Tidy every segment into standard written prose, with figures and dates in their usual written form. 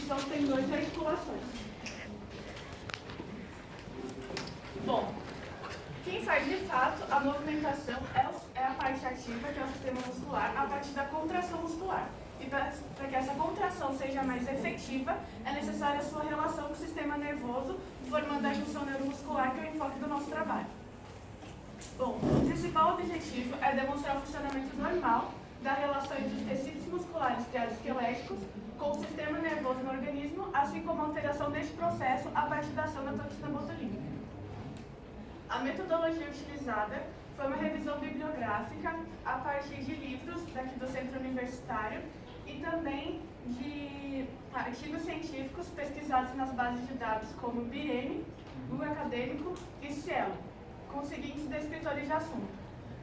são tendões e articulações. Bom, quem faz de fato a movimentação é a parte ativa, que é o sistema muscular, a partir da contração muscular. E para que essa contração seja mais efetiva, é necessária a sua relação com o sistema nervoso, formando a junção neuromuscular, que é o enfoque do nosso trabalho. Bom, o principal objetivo é demonstrar o funcionamento normal da relação entre os tecidos musculares triadoesqueléticos com o sistema nervoso no organismo, assim como a alteração deste processo a partir da ação da toxina botulínica. A metodologia utilizada foi uma revisão bibliográfica a partir de livros daqui do Centro Universitário e também de artigos científicos pesquisados nas bases de dados como BIREME, Google Acadêmico e Cielo, com os seguintes descritores de assunto: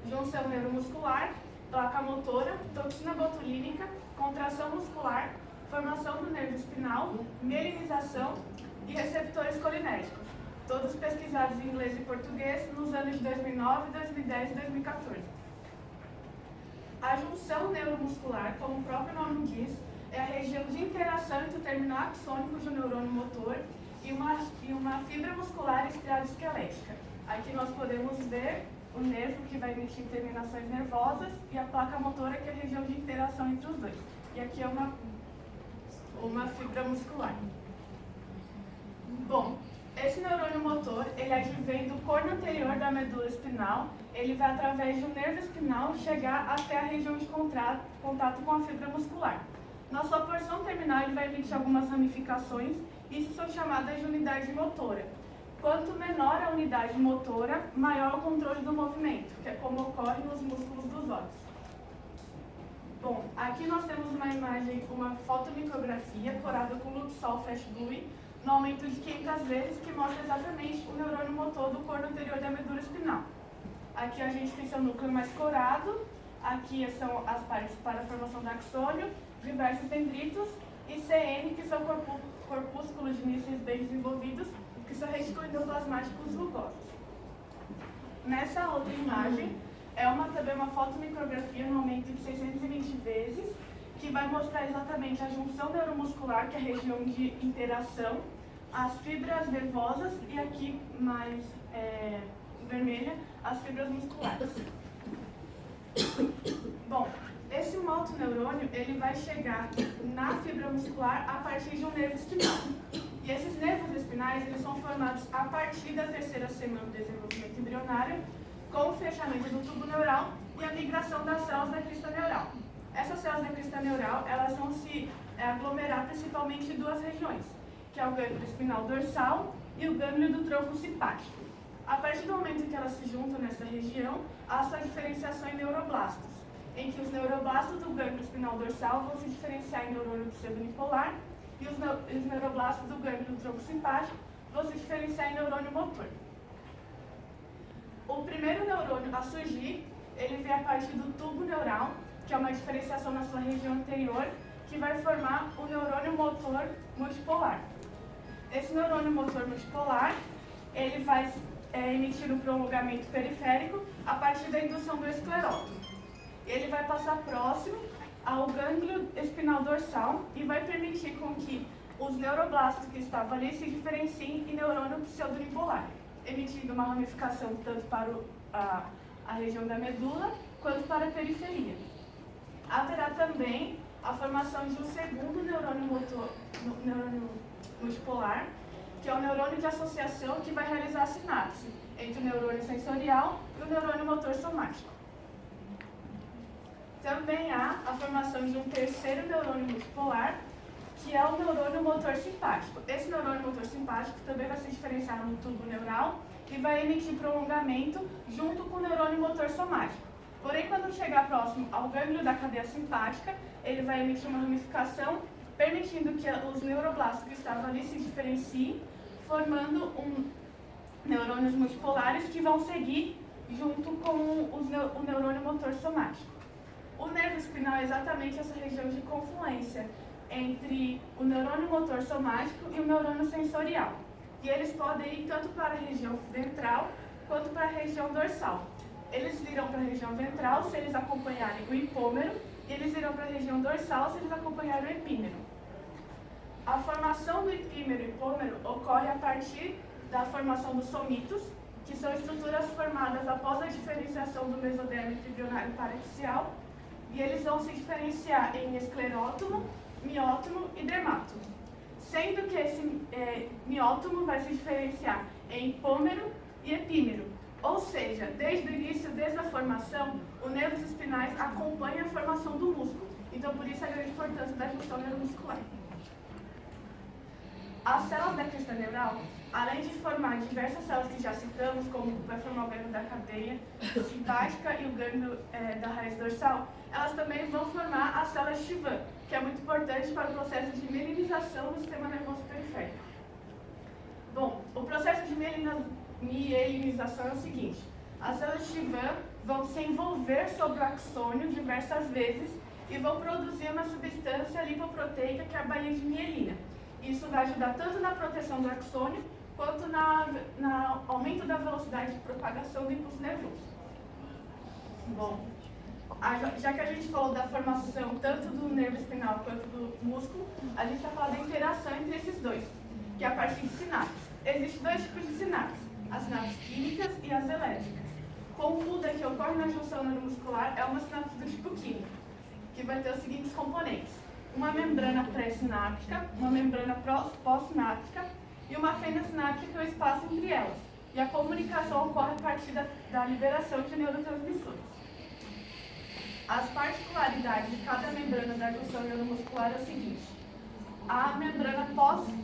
junção neuromuscular, placa motora, toxina botulínica, contração muscular, formação do nervo espinal, mielinização e receptores colinérgicos, todos pesquisados em inglês e português nos anos de 2009, 2010 e 2014. A junção neuromuscular, como o próprio nome diz, é a região de interação entre o terminal axônico de um neurônio motor e uma fibra muscular estriadoesquelética. Aqui nós podemos ver o nervo, que vai emitir terminações nervosas, e a placa motora, que é a região de interação entre os dois. E aqui é uma fibra muscular. Bom, esse neurônio motor, ele advém do corno anterior da medula espinal, ele vai através do nervo espinal chegar até a região de contato com a fibra muscular. Na sua porção terminal, ele vai emitir algumas ramificações, isso são chamadas de unidade motora. Quanto menor a unidade motora, maior o controle do movimento, que é como ocorre nos músculos dos olhos. Bom, aqui nós temos uma imagem, uma fotomicrografia corada com Luxol Flash Blue, no aumento de 500 vezes, que mostra exatamente o neurônio motor do corno anterior da medula espinal. Aqui a gente tem seu núcleo mais corado, aqui são as partes para a formação do axônio, diversos dendritos e CN, que são corpúsculos de níceis bem desenvolvidos, que são retículos endoplasmáticos rugosos. Nessa outra imagem, também uma fotomicrografia no aumento de 620 vezes, que vai mostrar exatamente a junção neuromuscular, que é a região de interação, as fibras nervosas e aqui mais vermelha, as fibras musculares. Bom, esse motoneurônio, ele vai chegar na fibra muscular a partir de um nervo espinal. E esses nervos espinais, eles são formados a partir da terceira semana do desenvolvimento embrionário, com o fechamento do tubo neural e a migração das células da crista neural. Essas células da crista neural, elas vão se aglomerar principalmente em duas regiões, que é o gânglio espinal dorsal e o gânglio do tronco simpático. A partir do momento que elas se juntam nessa região, há sua diferenciação em neuroblastos, em que os neuroblastos do gânglio espinal dorsal vão se diferenciar em neurônio pseudonipolar e os neuroblastos do gânglio do tronco simpático vão se diferenciar em neurônio motor. O primeiro neurônio a surgir, ele vem a partir do tubo neural, que é uma diferenciação na sua região anterior, que vai formar o neurônio motor multipolar. Esse neurônio motor multipolar, ele vai emitir um prolongamento periférico a partir da indução do esclerótomo. Ele vai passar próximo ao gânglio espinal dorsal e vai permitir com que os neuroblastos que estavam ali se diferenciem em neurônio pseudonipolar, emitindo uma ramificação tanto para a região da medula quanto para a periferia. Haverá também a formação de um segundo neurônio multipolar, que é o neurônio de associação, que vai realizar a sinapse entre o neurônio sensorial e o neurônio motor somático. Também há a formação de um terceiro neurônio multipolar, que é o neurônio motor simpático. Esse neurônio motor simpático também vai se diferenciar no tubo neural e vai emitir prolongamento junto com o neurônio motor somático. Porém, quando chegar próximo ao gânglio da cadeia simpática, ele vai emitir uma ramificação, permitindo que os neuroblastos que estavam ali se diferenciem, formando neurônios multipolares que vão seguir junto com o neurônio motor somático. O nervo espinal é exatamente essa região de confluência entre o neurônio motor somático e o neurônio sensorial. E eles podem ir tanto para a região ventral quanto para a região dorsal. Eles irão para a região ventral se eles acompanharem o hipômero, e eles irão para a região dorsal se eles acompanharem o epímero. A formação do epímero e hipômero ocorre a partir da formação dos somitos, que são estruturas formadas após a diferenciação do mesodermo embrionário paraxial, e eles vão se diferenciar em esclerótomo, miótomo e dermátomo, sendo que esse miótomo vai se diferenciar em hipômero e epímero, ou seja, desde o início, desde a formação, os nervos espinais acompanham a formação do músculo, então por isso a grande importância da junção neuromuscular. As células da crista neural, além de formar diversas células que já citamos, como vai formar o gânglio da cadeia simpática e o gânglio da raiz dorsal, elas também vão formar as células Chivan, que é muito importante para o processo de mielinização do sistema nervoso periférico. Bom, o processo de mielinização é o seguinte: as células Chivan vão se envolver sobre o axônio diversas vezes e vão produzir uma substância lipoproteica que é a baía de mielina. Isso vai ajudar tanto na proteção do axônio quanto no aumento da velocidade de propagação do impulso nervoso. Bom, já que a gente falou da formação tanto do nervo espinal quanto do músculo, a gente vai falar da interação entre esses dois, que é a partir de sinapses. Existem dois tipos de sinapses, as sinapses químicas e as elétricas. Contudo, a que ocorre na junção neuromuscular é uma sinapse do tipo químico, que vai ter os seguintes componentes: uma membrana pré-sináptica, uma membrana pós-sináptica e uma fenda sináptica, que é o espaço entre elas. E a comunicação ocorre a partir da liberação de neurotransmissores. As particularidades de cada membrana da junção neuromuscular é o seguinte: a membrana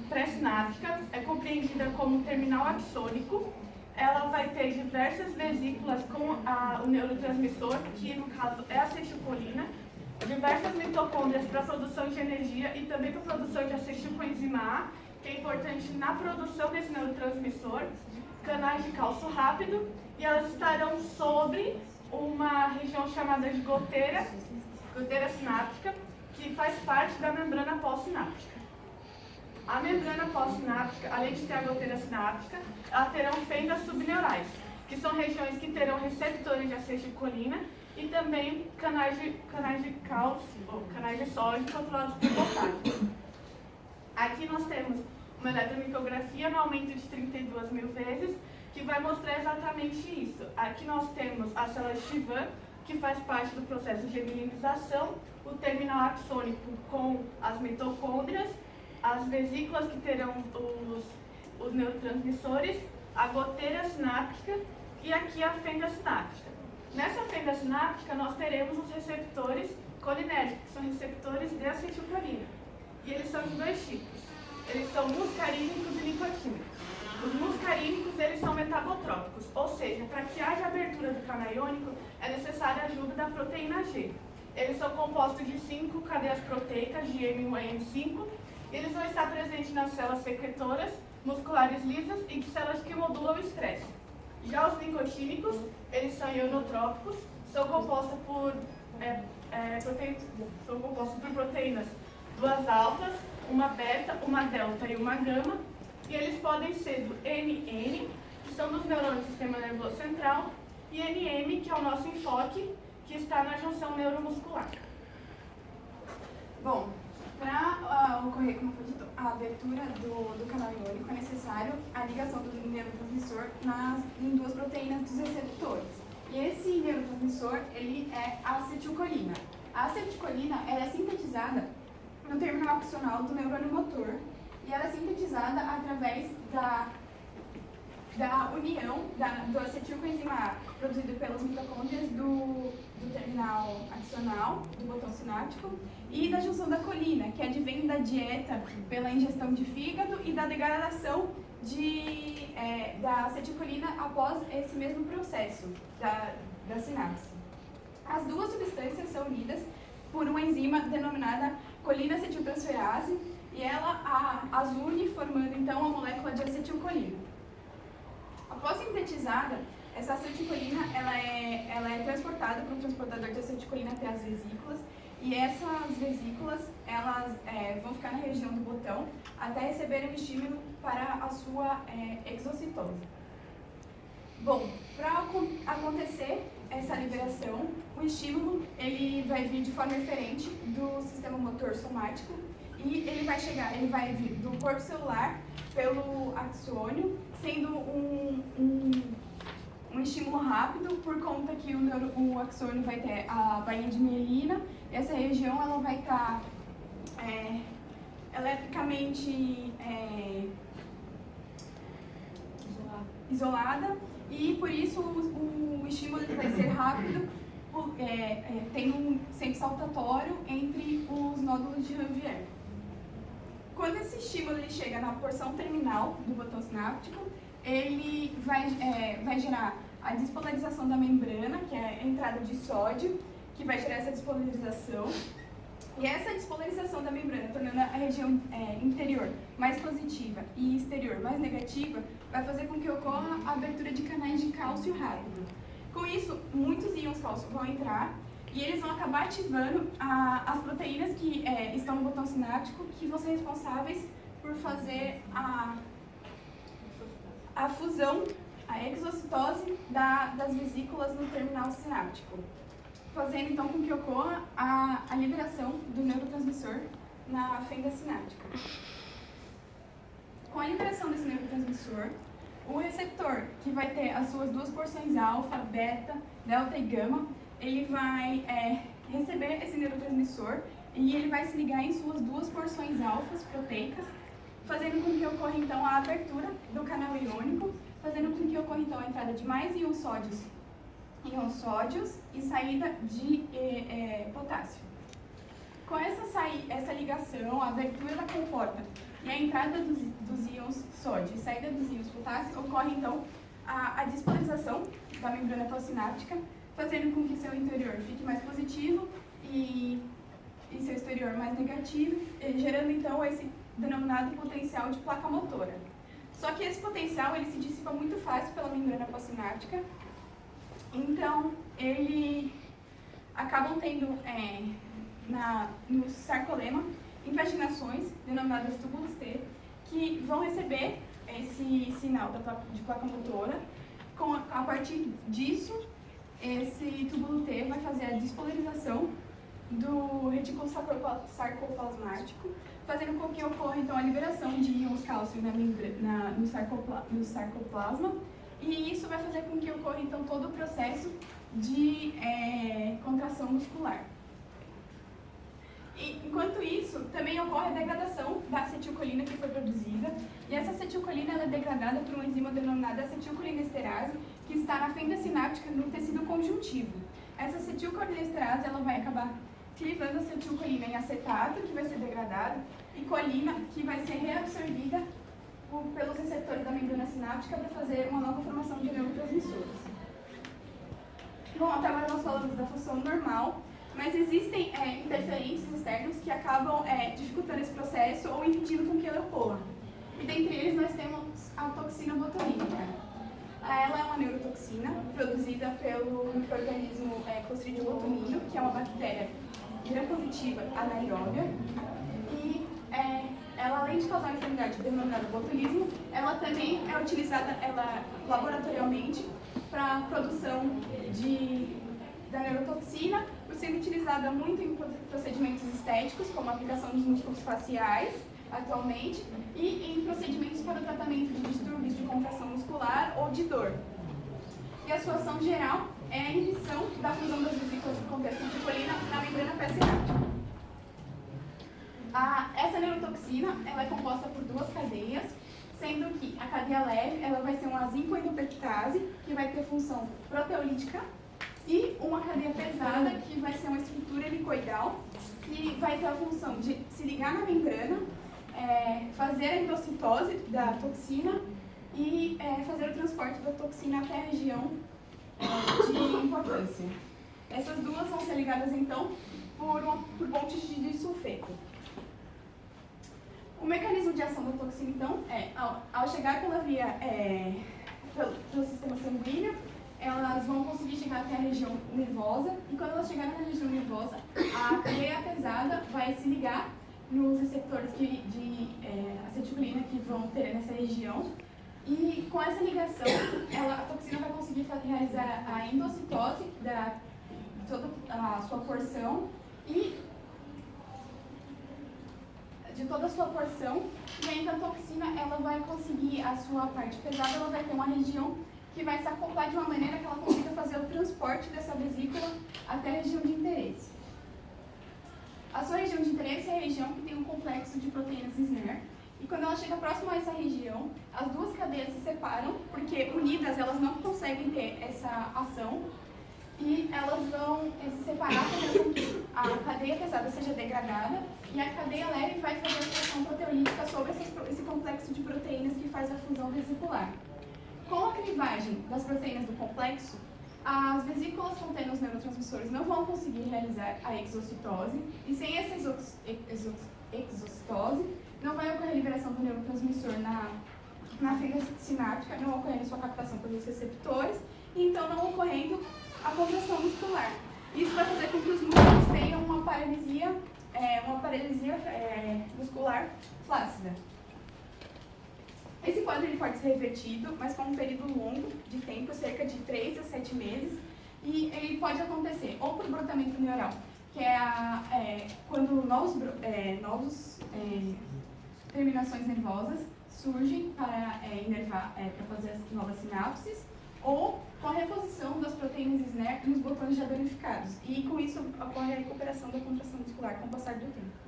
pré-sináptica é compreendida como terminal axônico. Ela vai ter diversas vesículas com o neurotransmissor, que no caso é a acetilcolina, diversas mitocôndrias para a produção de energia e também para a produção de acetilcoenzima A, que é importante na produção desse neurotransmissor, canais de cálcio rápido, e elas estarão sobre uma região chamada de goteira sináptica, que faz parte da membrana pós-sináptica. A membrana pós-sináptica, além de ter a goteira sináptica, ela terão fendas subneurais, que são regiões que terão receptores de acetilcolina e também canais de cálcio, ou canais de sódio controlados por potássio. Aqui nós temos uma eletromiografia no aumento de 32.000 vezes, que vai mostrar exatamente isso. Aqui nós temos a célula Chivan, que faz parte do processo de mielinização, o terminal axônico com as mitocôndrias, as vesículas que terão os neurotransmissores, a goteira sináptica e aqui a fenda sináptica. Nessa fenda sináptica nós teremos os receptores colinérgicos, que são receptores de acetilcolina. E eles são de dois tipos. Eles são muscarínicos e nicotínicos. Os muscarínicos, eles são metabotrópicos, ou seja, para que haja abertura do canal iônico é necessária a ajuda da proteína G. Eles são compostos de 5 cadeias proteicas, de M1 a M5, e eles vão estar presentes nas células secretoras, musculares lisas e de células que modulam o estresse. Já os nicotínicos, eles são ionotrópicos, são compostos por proteínas, duas alfas, uma beta, uma delta e uma gama, e eles podem ser do NN, que são dos neurônios do sistema nervoso central, e NM, que é o nosso enfoque, que está na junção neuromuscular. Bom, para ocorrer, como foi dito, a abertura do canal iônico, é necessário a ligação do neurotransmissor em duas proteínas dos receptores. E esse neurotransmissor, ele é a acetilcolina. A acetilcolina, ela é sintetizada no terminal axonal do neurônio motor, e ela é sintetizada através da união do acetilcoenzima A, produzido pelas mitocôndrias do terminal axonal, do botão sináptico, e da junção da colina, que advém da dieta pela ingestão de fígado e da degradação da acetilcolina após esse mesmo processo da sinapse. As duas substâncias são unidas por uma enzima denominada colina-acetiltransferase, e ela as une, formando então a molécula de acetilcolina. Após sintetizada, essa acetilcolina ela é transportada por um transportador de acetilcolina até as vesículas, e essas vesículas elas vão ficar na região do botão até receberem um estímulo para a sua exocitose. Bom, para acontecer essa liberação, o estímulo ele vai vir de forma diferente do sistema motor somático, e e ele vai vir do corpo celular pelo axônio, sendo um estímulo rápido, por conta que o axônio vai ter a bainha de mielina. Essa região ela vai estar eletricamente isolada, e por isso o estímulo ele vai ser rápido, tendo um centro saltatório entre os nódulos de Ranvier. Quando esse estímulo ele chega na porção terminal do botão sináptico, ele vai gerar a despolarização da membrana, que é a entrada de sódio, que vai gerar essa despolarização. E essa despolarização da membrana, tornando a região interior mais positiva e exterior mais negativa, vai fazer com que ocorra a abertura de canais de cálcio rápido. Com isso, muitos íons cálcio vão entrar e eles vão acabar ativando as proteínas que estão no botão sináptico, que vão ser responsáveis por fazer a fusão, a exocitose das vesículas no terminal sináptico, fazendo então com que ocorra a liberação do neurotransmissor na fenda sináptica. Com a liberação desse neurotransmissor, o receptor, que vai ter as suas duas porções alfa, beta, delta e gama, ele vai receber esse neurotransmissor e ele vai se ligar em suas duas porções alfas proteicas, fazendo com que ocorra então a abertura do canal iônico, fazendo com que ocorra então a entrada de mais íons sódios e saída de potássio. Com essa ligação, a abertura da comporta e a entrada dos íons sódio e saída dos íons potássio, ocorre então a despolarização da membrana pós-sináptica, fazendo com que seu interior fique mais positivo e seu exterior mais negativo, gerando então esse denominado potencial de placa motora. Só que esse potencial ele se dissipa muito fácil pela membrana pós-sináptica, então ele acabam tendo no sarcolema invaginações denominadas túbulos T, que vão receber esse sinal de placa motora. A partir disso, esse túbulo T vai fazer a despolarização do retículo sarcoplasmático, fazendo com que ocorra então a liberação de íons cálcio no sarcoplasma, e isso vai fazer com que ocorra então todo o processo de contração muscular. E, enquanto isso, também ocorre a degradação da acetilcolina que foi produzida, e essa acetilcolina ela é degradada por uma enzima denominada acetilcolinesterase, que está na fenda sináptica no tecido conjuntivo. Essa acetilcolinesterase ela vai acabar clivando a acetilcolina em acetato, que vai ser degradado, e colina, que vai ser reabsorvida pelos receptores da membrana sináptica para fazer uma nova formação de neurotransmissores. Bom, até agora nós falamos da função normal, mas existem interferências externas que acabam dificultando esse processo ou impedindo com que ele ocorra. E dentre eles nós temos a toxina botulínica. Ela é uma neurotoxina produzida pelo micro-organismo Clostridium botulinum, que é uma bactéria gram-positiva anaeróbia, e ela, além de causar uma enfermidade denominada botulismo, ela também é utilizada laboratorialmente para a produção da neurotoxina, sendo utilizada muito em procedimentos estéticos, como a aplicação dos músculos faciais, atualmente, e em procedimentos para o tratamento de distúrbios de contração muscular ou de dor. E a sua ação geral é a inibição da fusão das vesículas que contêm acetilcolina na membrana pré-sináptica. Essa neurotoxina ela é composta por duas cadeias, sendo que a cadeia leve ela vai ser uma zincoendopeptase, que vai ter função proteolítica, e uma cadeia pesada, que vai ser uma estrutura helicoidal, que vai ter a função de se ligar na membrana, fazer a endocitose da toxina e fazer o transporte da toxina até a região de importância. Essas duas vão ser ligadas, então, por pontes de disulfeto. O mecanismo de ação da toxina, então, ao chegar pela via, pelo sistema sanguíneo, elas vão conseguir chegar até a região nervosa, e quando elas chegarem na região nervosa, a cadeia pesada vai se ligar nos receptores de acetilcolina que vão ter nessa região, e com essa ligação, a toxina vai conseguir realizar a endocitose de toda a sua porção, e de toda a sua porção, e ainda a toxina ela vai conseguir a sua parte pesada, ela vai ter uma região que vai se acoplar de uma maneira que ela consiga fazer o transporte dessa vesícula até a região de interesse. A sua região de interesse é a região que tem um complexo de proteínas SNER, e quando ela chega próximo a essa região, as duas cadeias se separam, porque unidas elas não conseguem ter essa ação, e elas vão se separar fazendo com que a cadeia pesada seja degradada, e a cadeia leve vai fazer a ação proteolítica sobre esse complexo de proteínas que faz a fusão vesicular. Com a clivagem das proteínas do complexo, as vesículas contendo os neurotransmissores não vão conseguir realizar a exocitose, e sem essa exocitose, não vai ocorrer a liberação do neurotransmissor na fibra sináptica, não ocorrendo sua captação pelos receptores, e então não ocorrendo a contração muscular. Isso vai fazer com que os músculos tenham uma paralisia muscular flácida. Esse quadro ele pode ser revertido, mas com um período longo de tempo, cerca de 3 a 7 meses, e ele pode acontecer ou por brotamento neural, que é quando novos terminações nervosas surgem para inervar, para fazer as novas sinapses, ou com a reposição das proteínas SNER nos botões já danificados. E com isso ocorre a recuperação da contração muscular com o passar do tempo.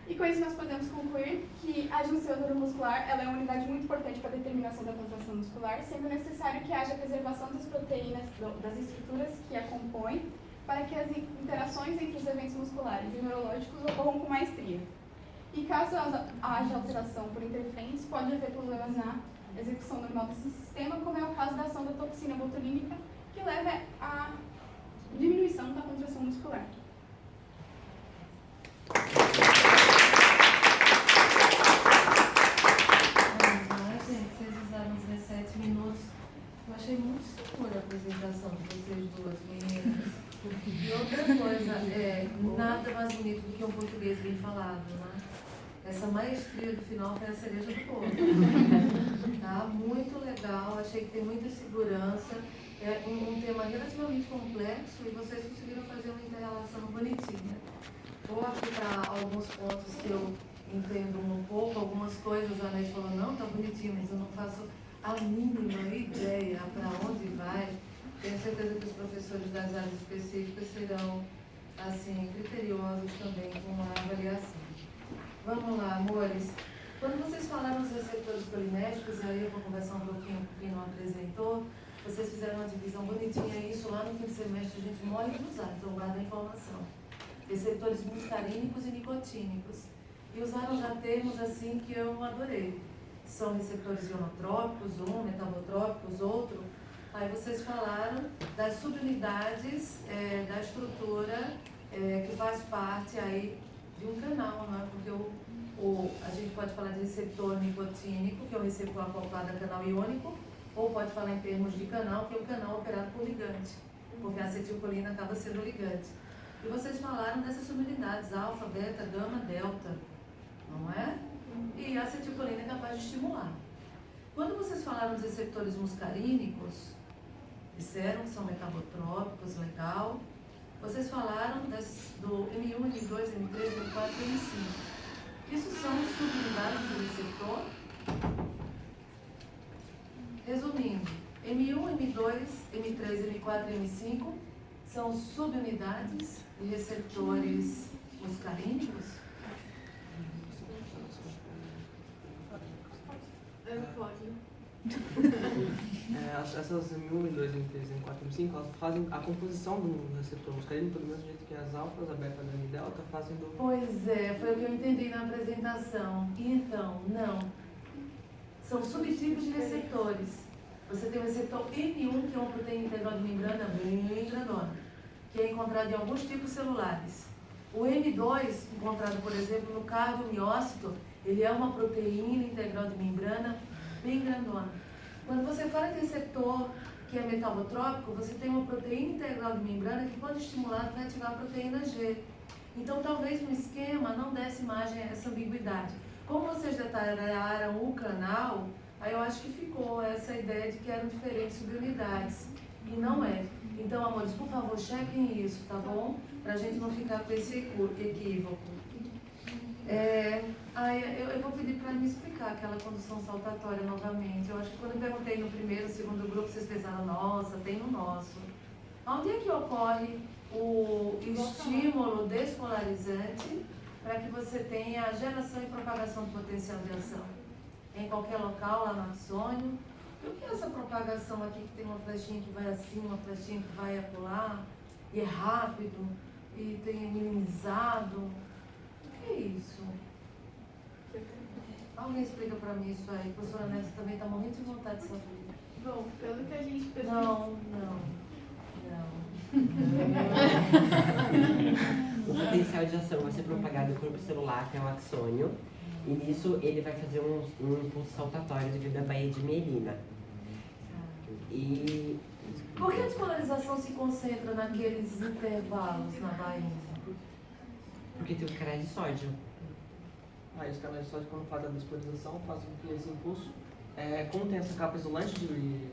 E com isso nós podemos concluir que a junção neuromuscular ela é uma unidade muito importante para a determinação da contração muscular, sendo necessário que haja preservação das proteínas, das estruturas que a compõem, para que as interações entre os eventos musculares e neurológicos ocorram com maestria. E caso haja alteração por interferência, pode haver problemas na execução normal desse sistema, como é o caso da ação da toxina botulínica, que leva à diminuição da contração muscular. Vocês usaram 17 minutos. Eu achei muito segura a apresentação de vocês duas meninas. E outra coisa, nada mais bonito do que um português bem falado, né? Essa maestria do final foi a cereja do bolo. Tá? Muito legal, achei que tem muita segurança. É um tema relativamente complexo e vocês conseguiram fazer uma interrelação bonitinha. Vou aqui para alguns pontos que eu entendo um pouco, algumas coisas a Anete falou, não, tá bonitinho, mas eu não faço a mínima ideia para onde vai. Tenho certeza que os professores das áreas específicas serão, assim, criteriosos também com a avaliação. Vamos lá, amores. Quando vocês falaram dos receptores colinérgicos, aí eu vou conversar um pouquinho com quem não apresentou, vocês fizeram uma divisão bonitinha, e isso lá no quinto semestre a gente morre de usar, então guarda a informação. Receptores muscarínicos e nicotínicos. E usaram já termos assim que eu adorei. São receptores ionotrópicos, metabotrópicos, outro. Aí vocês falaram das subunidades da estrutura que faz parte aí de um canal, né? Porque a gente pode falar de receptor nicotínico, que é o receptor acoplado a canal iônico, ou pode falar em termos de canal, que é o canal operado por ligante, porque a acetilcolina acaba sendo ligante. E vocês falaram dessas subunidades, alfa, beta, gama, delta, não é? E a acetilcolina é capaz de estimular. Quando vocês falaram dos receptores muscarínicos, disseram que são metabotrópicos, legal. Vocês falaram do M1, M2, M3, M4 e M5. Isso são subunidades do receptor? Resumindo, M1, M2, M3, M4 e M5 são subunidades de receptores muscarínicos? Pode. Essas M1, M2, M3, M4 e M5, elas fazem a composição do receptor muscarínico do mesmo jeito que as alfas, a beta, gama e delta fazem do... Pois é, foi o que eu entendi na apresentação. Então, não. São subtipos de receptores. Você tem o receptor M1, que é uma proteína integral de membrana bem grandona, que é encontrado em alguns tipos celulares. O M2, encontrado, por exemplo, no cardiomiócito, ele é uma proteína integral de membrana bem grandona. Quando você fala de receptor que é metabotrópico, você tem uma proteína integral de membrana que, quando estimulado, vai ativar a proteína G. Então, talvez no esquema não desse margem a essa ambiguidade. Como vocês detalharam o canal, aí eu acho que ficou essa ideia de que eram diferentes subunidades. E não é. Então, amores, por favor, chequem isso, tá bom? Pra gente não ficar com esse equívoco. Eu vou pedir para me explicar aquela condução saltatória novamente. Eu acho que quando eu perguntei no primeiro, segundo grupo, vocês pensaram, nossa, tem no nosso. Onde é que ocorre o estímulo despolarizante para que você tenha a geração e propagação do potencial de ação? Em qualquer local, lá no axônio. E o que é essa propagação aqui, que tem uma flechinha que vai assim, uma flechinha que vai acolá, e é rápido, e tem minimizado? O que é isso? Alguém explica para mim isso aí? A professora Nessa também está morrendo de vontade de saber. Bom, pelo que a gente pesquisa... Não. O potencial de ação vai ser propagado no corpo celular, que é o axônio, e nisso ele vai fazer um impulso saltatório devido à baía de mielina. E... Por que a despolarização se concentra naqueles intervalos na bainha? Porque tem os canais de sódio. Aí os canais de sódio, quando fazem a despolarização, fazem com que esse impulso, como tem essa capa isolante de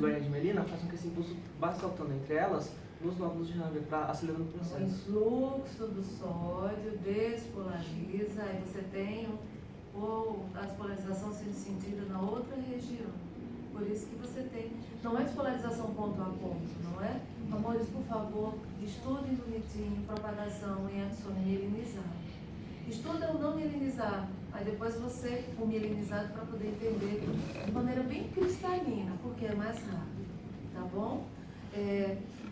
baía de mielina, faz com que esse impulso vá saltando entre elas nos nódulos de Ranger, acelerando o O processo. influxo do sódio despolariza, aí você tem a despolarização sendo sentida na outra região. Por isso que você tem, não é despolarização ponto a ponto, não é? Amores, por favor, estudem bonitinho, propagação em axônio mielinizado. Estuda o não mielinizado, aí depois você, o mielinizado, para poder entender de maneira bem cristalina, porque é mais rápido, tá bom?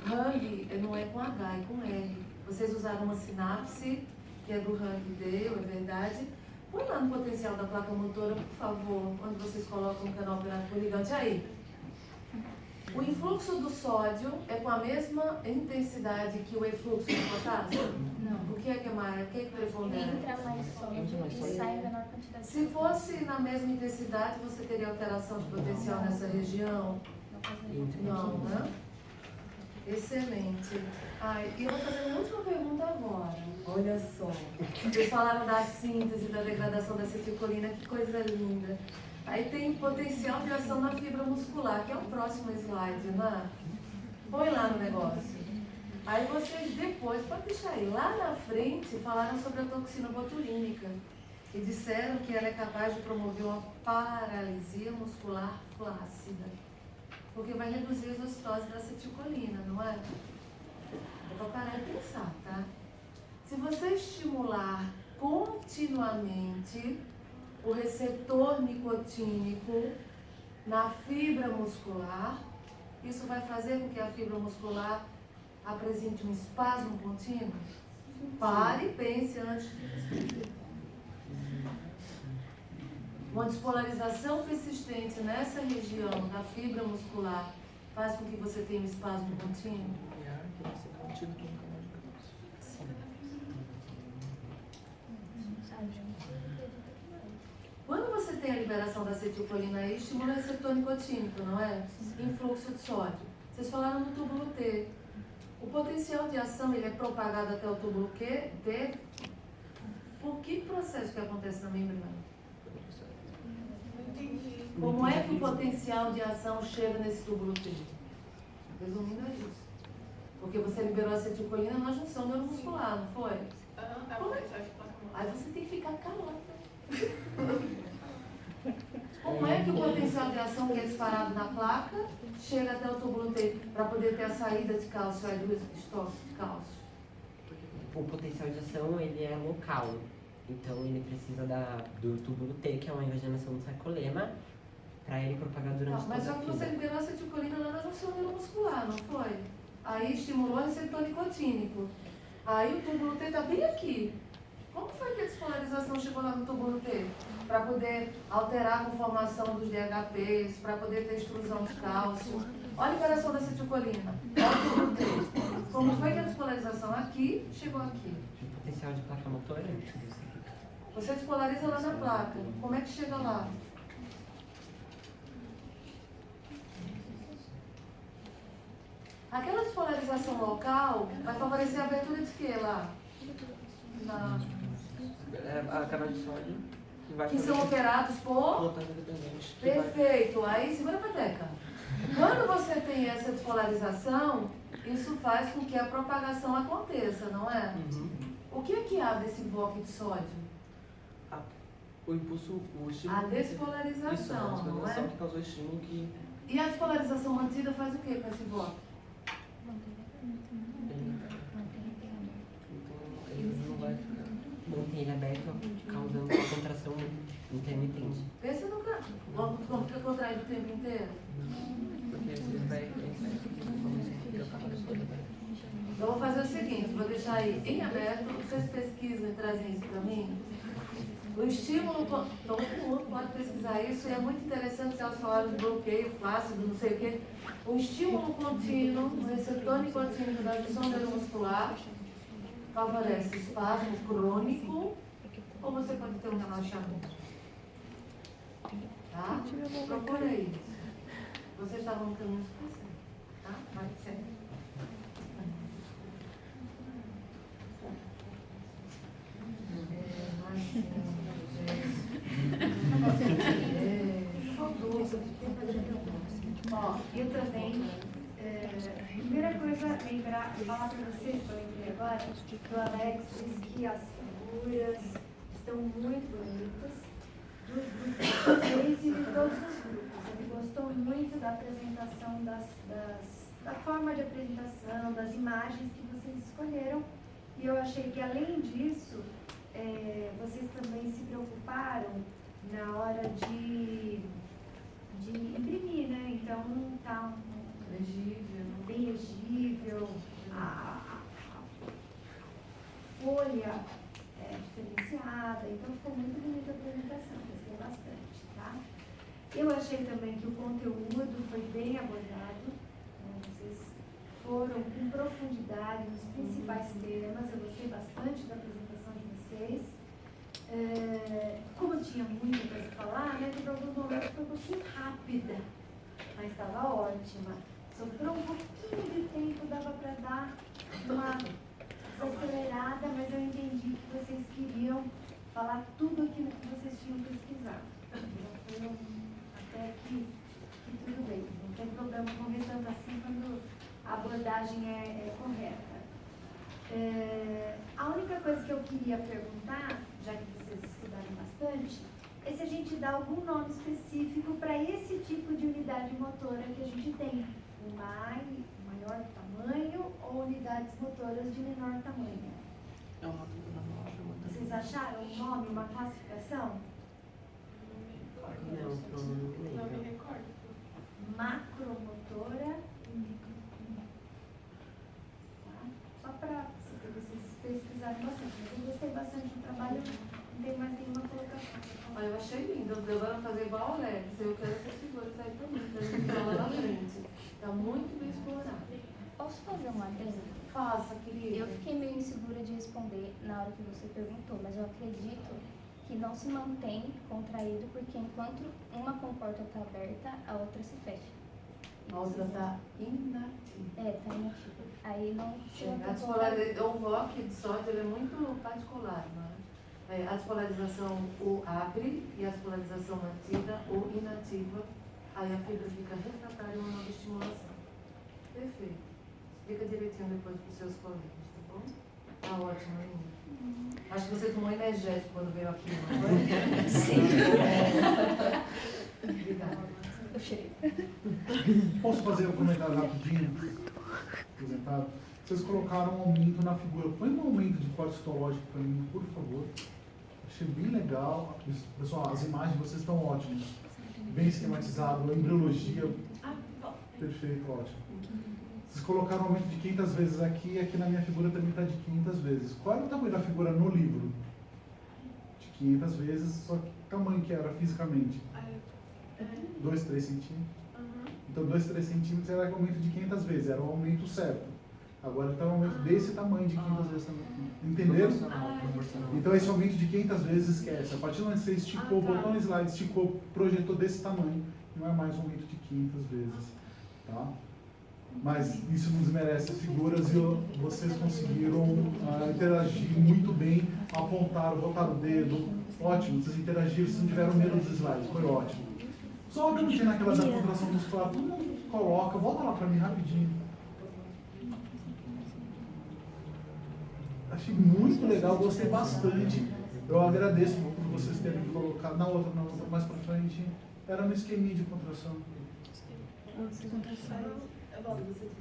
Hang não é com H, é com R. Vocês usaram uma sinapse, que é do Hang Dale, é verdade? Põe lá no potencial da placa motora, por favor, onde vocês colocam o canal operado por ligante. Aí, o influxo do sódio é com a mesma intensidade que o efluxo do potássio? Não. O que é que é mais? O que é que prepondera? Entra mais sódio e sai em menor quantidade. Se fosse na mesma intensidade, você teria alteração de potencial nessa região? Não, né? Excelente. E eu vou fazer uma última pergunta agora. Olha só. Vocês falaram da síntese, da degradação da acetilcolina, que coisa linda. Aí tem potencial de ação na fibra muscular, que é o próximo slide, né? Põe lá no negócio. Aí vocês depois, pode deixar aí, lá na frente, falaram sobre a toxina botulínica. E disseram que ela é capaz de promover uma paralisia muscular flácida. Porque vai reduzir a exostose da acetilcolina, não é? É para parar e pensar, tá? Se você estimular continuamente o receptor nicotínico na fibra muscular, isso vai fazer com que a fibra muscular apresente um espasmo contínuo? Pare e pense antes de responder. Uma despolarização persistente nessa região da fibra muscular faz com que você tenha um espasmo contínuo? Que vai ser contido por um canal de cálcio. Quando você tem a liberação da acetilcolina aí, estimula o receptor nicotínico, não é? Influxo de sódio. Vocês falaram do túbulo T. O potencial de ação ele é propagado até o túbulo T por que processo que acontece na membrana? Entendi. Como é que o potencial de ação chega nesse túbulo T? Resumindo, é isso. Porque você liberou a acetilcolina na junção neuromuscular, não foi? Aí você tem que ficar calado. Como é que o potencial de ação que é disparado na placa chega até o túbulo T para poder ter a saída de cálcio, aí do estoque de cálcio? O potencial de ação ele é local, então ele precisa do túbulo T, que é uma invaginação do sarcolema, para ele propagar durante toda a Mas só que você vida. liberou a acetilcolina lá na junção neuromuscular, não foi? Aí estimulou o receptor nicotínico. Aí o túbulo T está bem aqui. Como foi que a despolarização chegou lá no túbulo T? Para poder alterar a conformação dos DHPs, para poder ter extrusão de cálcio. Olha a liberação da acetilcolina. Olha o túbulo T. Como foi que a despolarização aqui chegou aqui? O potencial de placa motora. Você despolariza lá na placa. Como é que chega lá? Aquela despolarização local vai favorecer a abertura de quê lá? A canal de sódio Que são operados por... voltagem independente. Perfeito. Aí, segura a peteca. Quando você tem essa despolarização, isso faz com que a propagação aconteça, não é? O que é que abre esse bloco de sódio? O impulso, o estímulo... A despolarização, Isso, a despolarização não é? que causou o estímulo que... E a despolarização mantida faz o que com esse bloco? Então, ele não vai ficar... Mantém ele aberto, causando uma contração intermitente. Pensa no cara. Como fica contraído o tempo inteiro? Porque ele vai... Eu vou fazer o seguinte, vou deixar aí em aberto, vocês pesquisam e trazem isso para mim. O estímulo, todo mundo pode pesquisar isso, e é muito interessante que elas falaram de bloqueio, flácido, não sei o quê. O estímulo contínuo, o receptor nicotínico da junção neuromuscular, favorece espasmo crônico, ou você pode ter um relaxamento. Tá? Procura aí. Vocês estavam no caminho certo, tá? Vai ser. Ó, eu também, primeira coisa, falar para vocês, que eu lembrei agora, que o Alex disse que as figuras estão muito bonitas, vocês e de todos os grupos. Ele gostou muito da apresentação, da forma de apresentação, das imagens que vocês escolheram, e eu achei que, além disso, vocês também se preocuparam na hora de imprimir, né? Então tá bem legível, a folha diferenciada, então ficou muito bonita a apresentação, gostei bastante, tá? Eu achei também que o conteúdo foi bem abordado, né? Vocês foram com profundidade nos principais temas, eu gostei bastante da apresentação de vocês. Como eu tinha muita coisa para falar, né, por alguns momentos foi um pouquinho rápida, mas estava ótima. Sobrou um pouquinho de tempo, dava para dar uma acelerada, mas eu entendi que vocês queriam falar tudo aquilo que vocês tinham pesquisado. Então foi até que tudo bem, não tem problema correr tanto assim quando a abordagem é correta. A única coisa que eu queria perguntar, já que vocês estudaram bastante, é se a gente dá algum nome específico para esse tipo de unidade motora que a gente tem. O maior tamanho ou unidades motoras de menor tamanho? É uma outra. Vocês acharam um nome, uma classificação? Não, Não me recordo. Macromotora. Tá? Só para vocês pesquisarem bastante. Mas eu gostei bastante do trabalho, não tem mais nenhuma colocação. Olha, eu achei lindo. Eu vou fazer igual o Alex. Eu quero essas figuras aí também, para a gente falar lá na frente. Está muito bem explorado. Posso fazer uma adendo? Faça, querida. Eu fiquei meio insegura de responder na hora que você perguntou, mas eu acredito que não se mantém contraído, porque enquanto uma comporta está aberta, a outra se fecha. A outra está inativa. Está inativa. Aí não se A despolarização, o bloco de sódio ele é muito particular, né? A despolarização o abre e a despolarização mantida ou inativa, aí a fibra fica refratária a uma nova estimulação. Perfeito. Explica direitinho depois para os seus colegas, tá bom? Tá ótimo, ainda. Acho que você tomou energético quando veio aqui, não foi? Sim. Obrigada. Eu cheirei. Posso fazer um comentário rapidinho? Apresentado. Vocês colocaram um aumento na figura. Põe um aumento de corte histológico para mim, por favor. Achei bem legal. Pessoal, as imagens de vocês estão ótimas. Bem esquematizado, a embriologia. Perfeito, ótimo. Vocês colocaram um aumento de 500 vezes aqui, e aqui na minha figura também está de 500 vezes. Qual era o tamanho da figura no livro? De 500 vezes, só que tamanho que era fisicamente? 2, 3 centímetros. Então 2, 3 centímetros era um aumento de 500 vezes, era o aumento certo. Agora está um aumento desse tamanho de 500 vezes também. Entenderam? Então esse aumento de 500 vezes esquece. A partir do momento que você esticou, botou no slide, esticou, projetou desse tamanho, não é mais um aumento de 500 vezes. Tá? Mas isso não desmerece as figuras e vocês conseguiram interagir muito bem, apontaram, botaram o dedo. Ótimo, vocês interagiram, vocês não tiveram medo dos slides, foi ótimo. Só dando de naquela da contração muscular, todo mundo coloca, volta lá para mim rapidinho. Achei muito legal, gostei bastante. Eu agradeço por vocês terem colocado na outra, mais pra frente. Era no esqueminha de contração.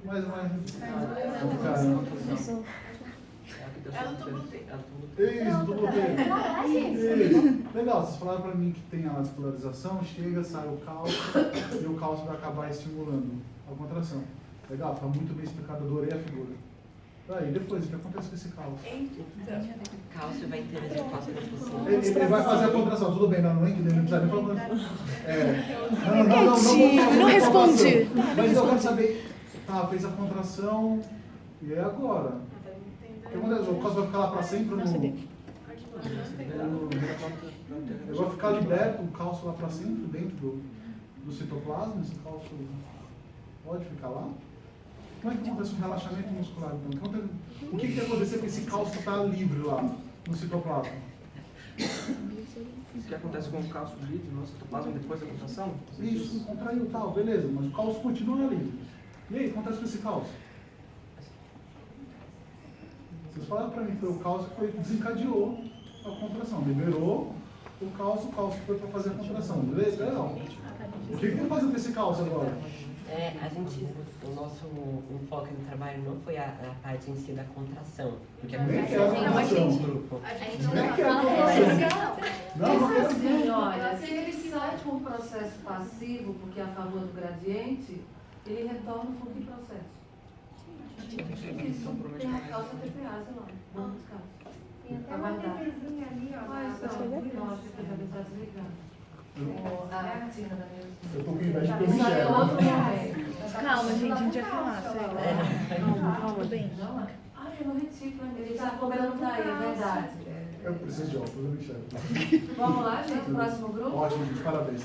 Mais. É no tubo T. Isso, duplo T. Isso. Legal, vocês falaram pra mim que tem a despolarização, chega, sai o cálcio, e o cálcio vai acabar estimulando a contração. Legal, tá muito bem explicado, adorei a figura. Aí, depois, o que acontece com esse cálcio? O cálcio vai interagir com a contração. Ele vai fazer a contração, tudo bem, não entendi, não precisa nem falar. Não respondi. Mas eu quero saber, tá, fez a contração, e é agora? O que acontece? O cálcio vai ficar lá pra sempre no... Ele vai ficar liberto o cálcio lá pra sempre, dentro do citoplasma, esse cálcio pode ficar lá? Como é que acontece o relaxamento muscular? Então, o que vai acontecer com esse cálcio que está livre lá no citoplasma? O que acontece com o cálcio livre no citoplasma depois da contração? Isso, contraiu tal, beleza, mas o cálcio continua livre. E aí, o que acontece com esse cálcio? Vocês falaram para mim que foi o cálcio que desencadeou a contração, liberou o cálcio que foi para fazer a contração, beleza? Legal. O que vai fazer com esse cálcio agora? O nosso enfoque no trabalho não foi a parte em si da contração, porque Nem que é a contração. grupo. Nem que é a contração. Mas assim, olha, se ele sai com um processo passivo, porque é a favor do gradiente, ele retorna um pouco de processo. Isso, tem a calça TPase lá, vamos buscar. Tem até uma TVzinha ali, ó. Mas não, acho que deve estar desligado. A Tina da minha. Eu tô com inveja porque eu me Isso aí é outro enxergo. momento. Calma, gente, a gente vai falar, sério. Calma, bem. Ai, eu não retiro, ele está cobrando daí, é verdade. Eu preciso de óculos, eu me enxergo. Vamos lá, gente, próximo grupo? Ótimo, gente, parabéns.